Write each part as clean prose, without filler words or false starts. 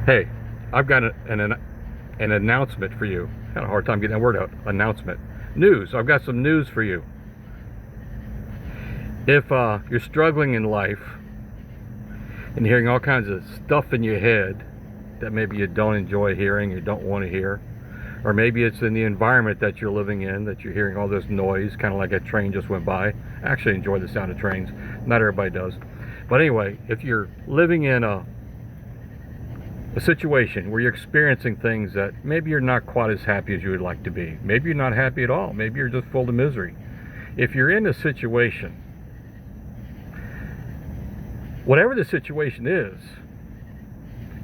Hey, I've got an announcement for you. Had a hard time getting that word out. Announcement. News. I've got some news for you. If you're struggling in life and hearing all kinds of stuff in your head that maybe you don't enjoy hearing, you don't want to hear, or maybe it's in the environment that you're living in that you're hearing all this noise, kind of like a train just went by. I actually enjoy the sound of trains. Not everybody does. But anyway, if you're living in a situation where you're experiencing things that maybe you're not quite as happy as you would like to be. Maybe you're not happy at all. Maybe you're just full of misery. If you're in a situation, whatever the situation is,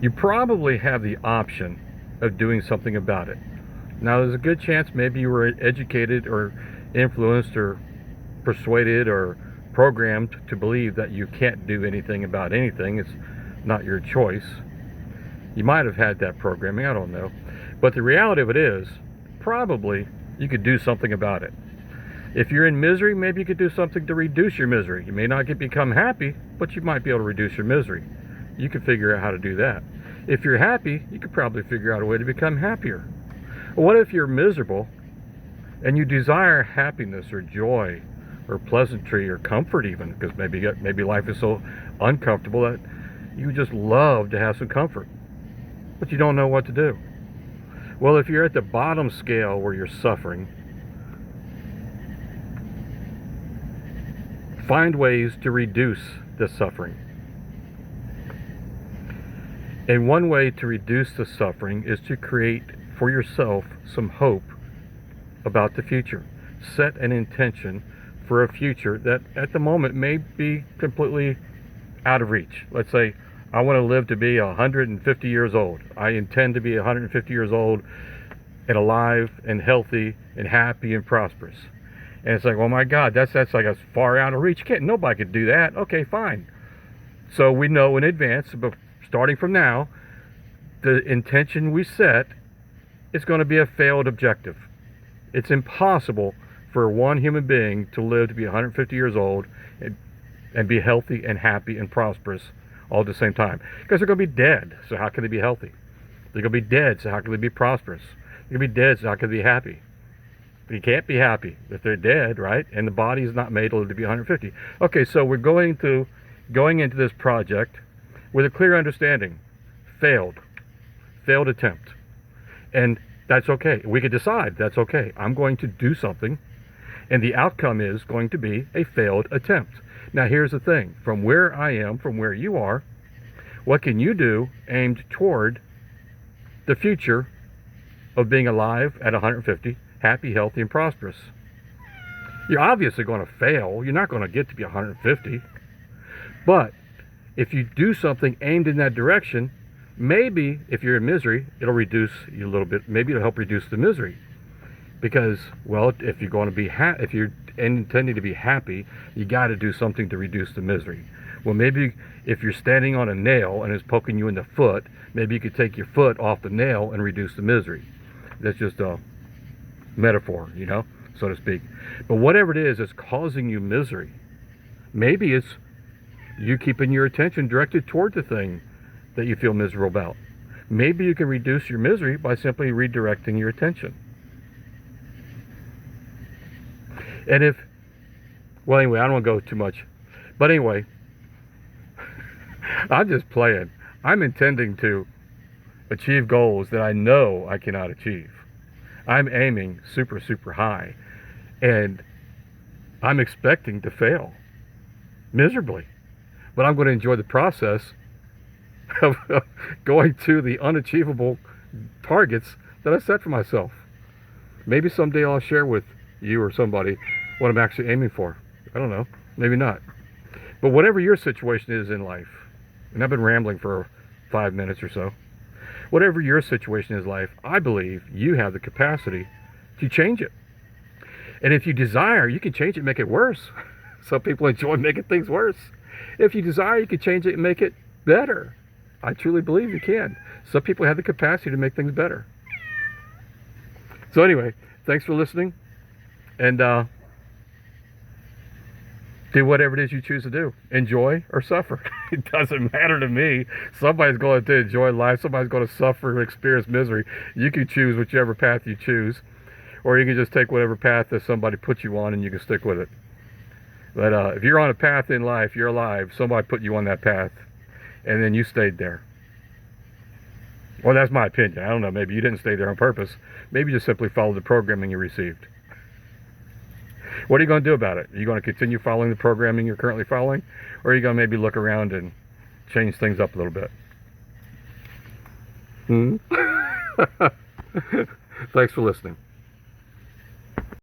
you probably have the option of doing something about it. Now, there's a good chance maybe you were educated or influenced or persuaded or programmed to believe that you can't do anything about anything. It's not your choice. You might have had that programming, I don't know. But the reality of it is, probably you could do something about it. If you're in misery, maybe you could do something to reduce your misery. You may not become happy, but you might be able to reduce your misery. You could figure out how to do that. If you're happy, you could probably figure out a way to become happier. What if you're miserable and you desire happiness or joy or pleasantry or comfort even, because maybe life is so uncomfortable that you just love to have some comfort, but you don't know what to do. Well, if you're at the bottom scale where you're suffering, find ways to reduce the suffering. And one way to reduce the suffering is to create for yourself some hope about the future. Set an intention for a future that at the moment may be completely out of reach. Let's say, I want to live to be 150 years old. I intend to be 150 years old and alive and healthy and happy and prosperous. And it's like, oh my God, that's like as far out of reach. Nobody could do that. Okay, fine. So we know in advance, but starting from now, the intention we set is going to be a failed objective. It's impossible for one human being to live to be 150 years old and be healthy and happy and prosperous all at the same time, because they're going to be dead. So how can they be healthy? They're going to be dead. So how can they be prosperous? They're going to be dead. So how can they be happy? You can't be happy if they're dead, right? And the body is not made to live to be 150. Okay, so we're going into this project with a clear understanding. Failed attempt, and that's okay. We could decide that's okay. I'm going to do something, and the outcome is going to be a failed attempt. Now, here's the thing. From where I am, from where you are, what can you do aimed toward the future of being alive at 150, happy, healthy, and prosperous? You're obviously going to fail. You're not going to get to be 150. But if you do something aimed in that direction, maybe if you're in misery, it'll reduce you a little bit. Maybe it'll help reduce the misery. Because, well, if you're going to be if you're intending to be happy, you got to do something to reduce the misery. Well, maybe if you're standing on a nail and it's poking you in the foot, maybe you could take your foot off the nail and reduce the misery. That's just a metaphor, so to speak. But whatever it is that's causing you misery, maybe it's you keeping your attention directed toward the thing that you feel miserable about. Maybe you can reduce your misery by simply redirecting your attention. And anyway, I don't want to go too much. But anyway, I'm just playing. I'm intending to achieve goals that I know I cannot achieve. I'm aiming super, super high. And I'm expecting to fail miserably. But I'm going to enjoy the process of going to the unachievable targets that I set for myself. Maybe someday I'll share with you or somebody what I'm actually aiming for. I don't know. Maybe not. But whatever your situation is in life, and I've been rambling for 5 minutes or so, whatever your situation is in life, I believe you have the capacity to change it. And if you desire, you can change it and make it worse. Some people enjoy making things worse. If you desire, you can change it and make it better. I truly believe you can. Some people have the capacity to make things better. So anyway, thanks for listening. And Do whatever it is you choose to do. Enjoy or suffer. It doesn't matter to me. Somebody's going to enjoy life. Somebody's going to suffer and experience misery. You can choose whichever path you choose. Or you can just take whatever path that somebody put you on and you can stick with it. But if you're on a path in life, you're alive. Somebody put you on that path. And then you stayed there. Well, that's my opinion. I don't know. Maybe you didn't stay there on purpose. Maybe you just simply followed the programming you received. What are you going to do about it? Are you going to continue following the programming you're currently following? Or are you going to maybe look around and change things up a little bit? Thanks for listening.